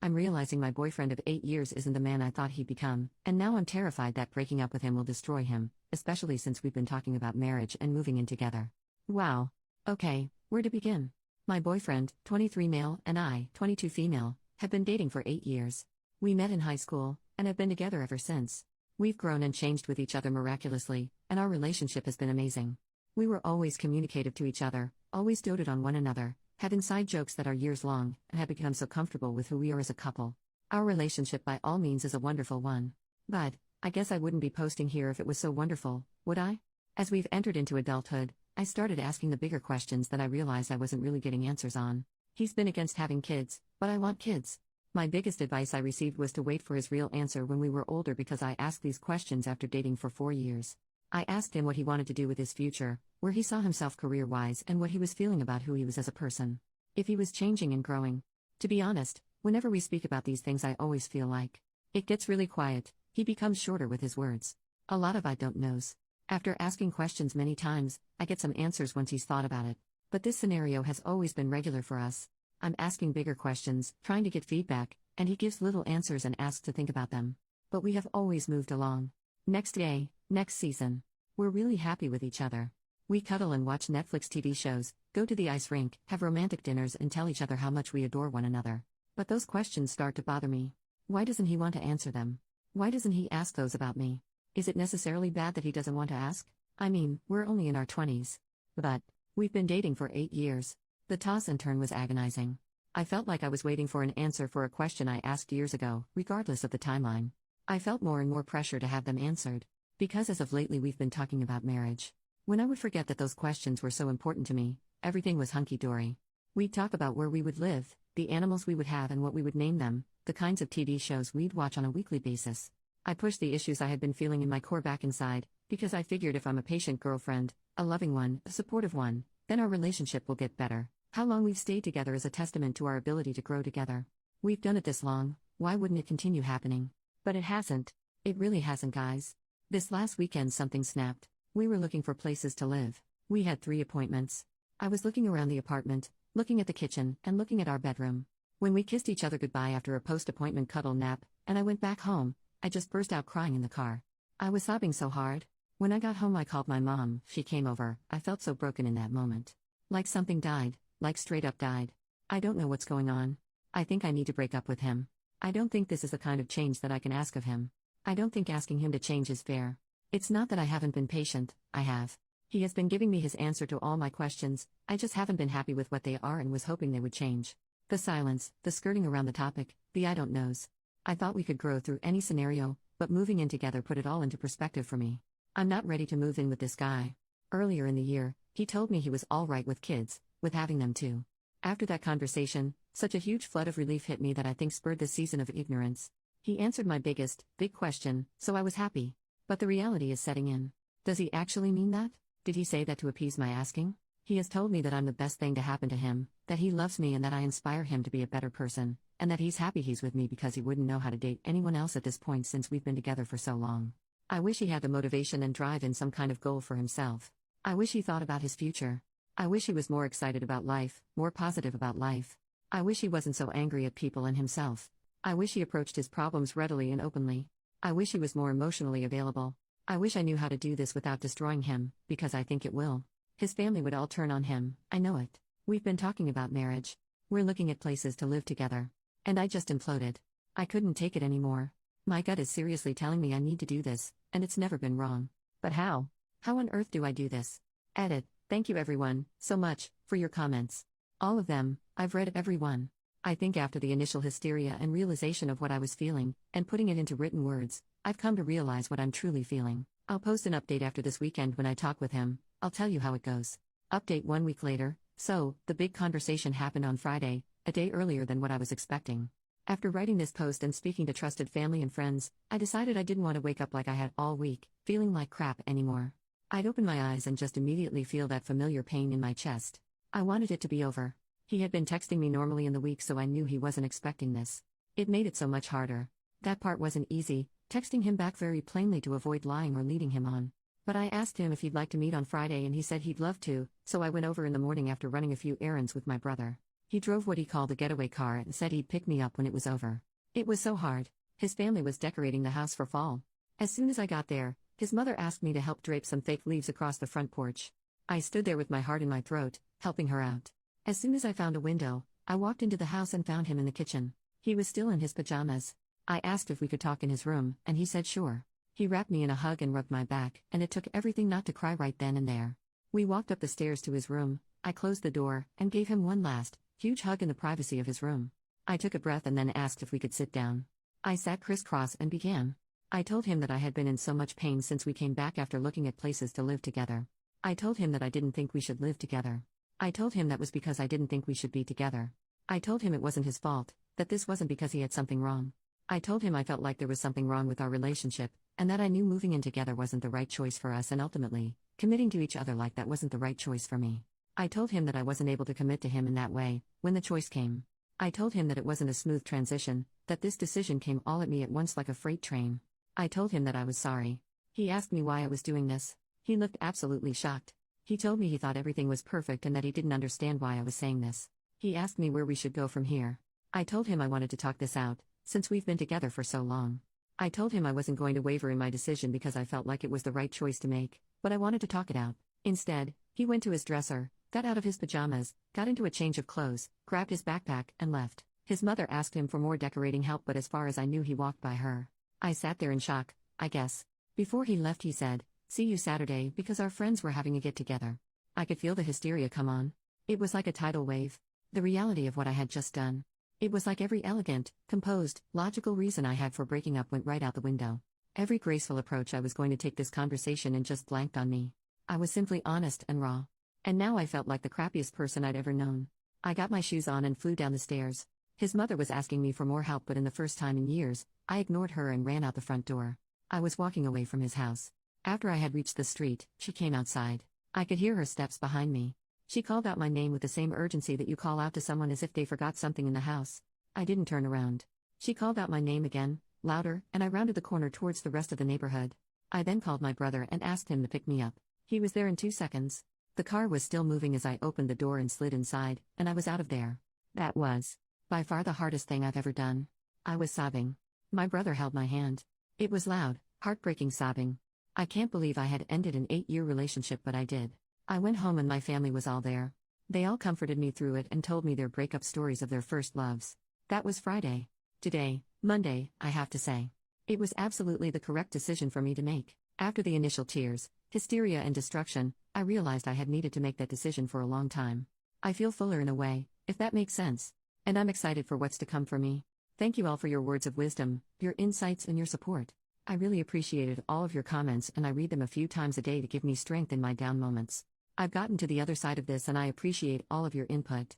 I'm realizing my boyfriend of 8 years isn't the man I thought he'd become, and now I'm terrified that breaking up with him will destroy him, especially since we've been talking about marriage and moving in together. Wow. Okay, where to begin? My boyfriend, 23 male, and I, 22 female, have been dating for 8 years. We met in high school, and have been together ever since. We've grown and changed with each other miraculously, and our relationship has been amazing. We were always communicative to each other, always doted on one another, had inside jokes that are years long, and have become so comfortable with who we are as a couple. Our relationship by all means is a wonderful one. But, I guess I wouldn't be posting here if it was so wonderful, would I? As we've entered into adulthood, I started asking the bigger questions that I realized I wasn't really getting answers on. He's been against having kids, but I want kids. My biggest advice I received was to wait for his real answer when we were older because I asked these questions after dating for 4 years. I asked him what he wanted to do with his future, where he saw himself career-wise and what he was feeling about who he was as a person. If he was changing and growing. To be honest, whenever we speak about these things I always feel like it gets really quiet, he becomes shorter with his words. A lot of I don't knows. After asking questions many times, I get some answers once he's thought about it. But this scenario has always been regular for us. I'm asking bigger questions, trying to get feedback, and he gives little answers and asks to think about them. But we have always moved along. Next day, next season. We're really happy with each other. We cuddle and watch Netflix TV shows, go to the ice rink, have romantic dinners and tell each other how much we adore one another. But those questions start to bother me. Why doesn't he want to answer them? Why doesn't he ask those about me? Is it necessarily bad that he doesn't want to ask? I mean, we're only in our 20s. But we've been dating for 8 years. The toss and turn was agonizing. I felt like I was waiting for an answer for a question I asked years ago, regardless of the timeline. I felt more and more pressure to have them answered. Because as of lately we've been talking about marriage. When I would forget that those questions were so important to me, everything was hunky-dory. We'd talk about where we would live, the animals we would have and what we would name them, the kinds of TV shows we'd watch on a weekly basis. I pushed the issues I had been feeling in my core back inside, because I figured if I'm a patient girlfriend, a loving one, a supportive one, then our relationship will get better. How long we've stayed together is a testament to our ability to grow together. We've done it this long, why wouldn't it continue happening? But it hasn't. It really hasn't, guys. This last weekend something snapped. We were looking for places to live. We had 3 appointments. I was looking around the apartment, looking at the kitchen, and looking at our bedroom. When we kissed each other goodbye after a post-appointment cuddle nap, and I went back home, I just burst out crying in the car. I was sobbing so hard. When I got home I called my mom, she came over. I felt so broken in that moment. Like something died, like straight up died. I don't know what's going on. I think I need to break up with him. I don't think this is the kind of change that I can ask of him. I don't think asking him to change is fair. It's not that I haven't been patient, I have. He has been giving me his answer to all my questions, I just haven't been happy with what they are and was hoping they would change. The silence, the skirting around the topic, the I don't knows. I thought we could grow through any scenario, but moving in together put it all into perspective for me. I'm not ready to move in with this guy. Earlier in the year, he told me he was all right with kids, with having them too. After that conversation, such a huge flood of relief hit me that I think spurred this season of ignorance. He answered my big question, so I was happy. But the reality is setting in. Does he actually mean that? Did he say that to appease my asking? He has told me that I'm the best thing to happen to him, that he loves me and that I inspire him to be a better person, and that he's happy he's with me because he wouldn't know how to date anyone else at this point since we've been together for so long. I wish he had the motivation and drive and some kind of goal for himself. I wish he thought about his future. I wish he was more excited about life, more positive about life. I wish he wasn't so angry at people and himself. I wish he approached his problems readily and openly. I wish he was more emotionally available. I wish I knew how to do this without destroying him, because I think it will. His family would all turn on him, I know it. We've been talking about marriage. We're looking at places to live together. And I just imploded. I couldn't take it anymore. My gut is seriously telling me I need to do this, and it's never been wrong. But how? How on earth do I do this? Edit. Thank you everyone, so much, for your comments. All of them, I've read every one. I think after the initial hysteria and realization of what I was feeling, and putting it into written words, I've come to realize what I'm truly feeling. I'll post an update after this weekend when I talk with him, I'll tell you how it goes. Update 1 week later. So, the big conversation happened on Friday, a day earlier than what I was expecting. After writing this post and speaking to trusted family and friends, I decided I didn't want to wake up like I had all week, feeling like crap anymore. I'd open my eyes and just immediately feel that familiar pain in my chest. I wanted it to be over. He had been texting me normally in the week, so I knew he wasn't expecting this. It made it so much harder. That part wasn't easy, texting him back very plainly to avoid lying or leading him on. But I asked him if he'd like to meet on Friday and he said he'd love to, so I went over in the morning after running a few errands with my brother. He drove what he called a getaway car and said he'd pick me up when it was over. It was so hard. His family was decorating the house for fall. As soon as I got there, his mother asked me to help drape some fake leaves across the front porch. I stood there with my heart in my throat, helping her out. As soon as I found a window, I walked into the house and found him in the kitchen. He was still in his pajamas. I asked if we could talk in his room, and he said sure. He wrapped me in a hug and rubbed my back, and it took everything not to cry right then and there. We walked up the stairs to his room. I closed the door, and gave him one last, huge hug in the privacy of his room. I took a breath and then asked if we could sit down. I sat crisscross and began. I told him that I had been in so much pain since we came back after looking at places to live together. I told him that I didn't think we should live together. I told him that was because I didn't think we should be together. I told him it wasn't his fault, that this wasn't because he had something wrong. I told him I felt like there was something wrong with our relationship, and that I knew moving in together wasn't the right choice for us, and ultimately, committing to each other like that wasn't the right choice for me. I told him that I wasn't able to commit to him in that way, when the choice came. I told him that it wasn't a smooth transition, that this decision came all at me at once like a freight train. I told him that I was sorry. He asked me why I was doing this. He looked absolutely shocked. He told me he thought everything was perfect and that he didn't understand why I was saying this. He asked me where we should go from here. I told him I wanted to talk this out, since we've been together for so long. I told him I wasn't going to waver in my decision because I felt like it was the right choice to make, but I wanted to talk it out. Instead, he went to his dresser, got out of his pajamas, got into a change of clothes, grabbed his backpack, and left. His mother asked him for more decorating help, but as far as I knew, he walked by her. I sat there in shock, I guess. Before he left, he said, "See you Saturday," because our friends were having a get-together. I could feel the hysteria come on. It was like a tidal wave. The reality of what I had just done. It was like every elegant, composed, logical reason I had for breaking up went right out the window. Every graceful approach I was going to take this conversation and just blanked on me. I was simply honest and raw. And now I felt like the crappiest person I'd ever known. I got my shoes on and flew down the stairs. His mother was asking me for more help, but in the first time in years, I ignored her and ran out the front door. I was walking away from his house. After I had reached the street, she came outside. I could hear her steps behind me. She called out my name with the same urgency that you call out to someone as if they forgot something in the house. I didn't turn around. She called out my name again, louder, and I rounded the corner towards the rest of the neighborhood. I then called my brother and asked him to pick me up. He was there in 2 seconds. The car was still moving as I opened the door and slid inside, and I was out of there. That was, by far, the hardest thing I've ever done. I was sobbing. My brother held my hand. It was loud, heartbreaking sobbing. I can't believe I had ended an 8-year relationship, but I did. I went home and my family was all there. They all comforted me through it and told me their breakup stories of their first loves. That was Friday. Today, Monday, I have to say. It was absolutely the correct decision for me to make. After the initial tears, hysteria and destruction, I realized I had needed to make that decision for a long time. I feel fuller in a way, if that makes sense. And I'm excited for what's to come for me. Thank you all for your words of wisdom, your insights, and your support. I really appreciated all of your comments, and I read them a few times a day to give me strength in my down moments. I've gotten to the other side of this and I appreciate all of your input.